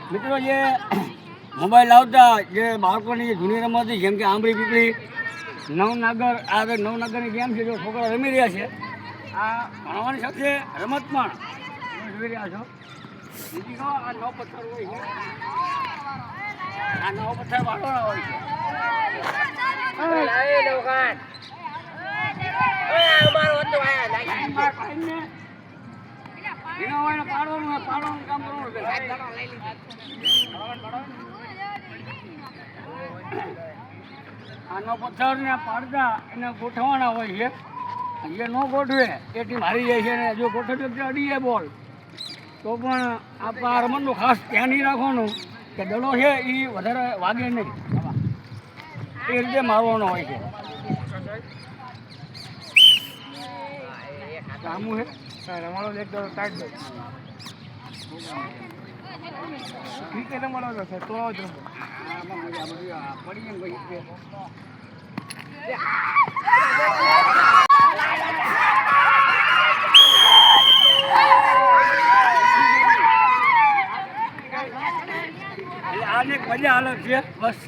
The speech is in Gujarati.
મિત્રો જે મોબાઈલ આવતા જે બાળકોની જૂની રમત હતી જેમ કે આંબળી પીપળી નવનાગર આગળ નવનાગરની ગેમ છે જો છોકરા રમી રહ્યા છે આ ભણવાની સાથે રમત પણ જોઈ રહ્યા છો બીજી કહો આ નવ પથ્થર હોય છે આ નવ પથ્થર વાળવાના હોય છે પાડવાનું કામ કરવાનું આનો પથ્થર ને પાડતા એને ગોઠવવાના હોય છે જે ન ગોઠવે એ ટીમ હારી જાય છે અને જો ગોઠવ્યો તો અડી જાય બોલ તો પણ આ રમતનું ખાસ ધ્યાન નહીં રાખવાનું કે દડો છે એ વધારે વાગે નહીં એ રીતે મારવાનો હોય છે આમું છે રમાડો એક દડો ટાઈટ દો ક્રિકેટ રમાડો છે તો જ પડી ભાઈ આને મજા અલગ છે બસ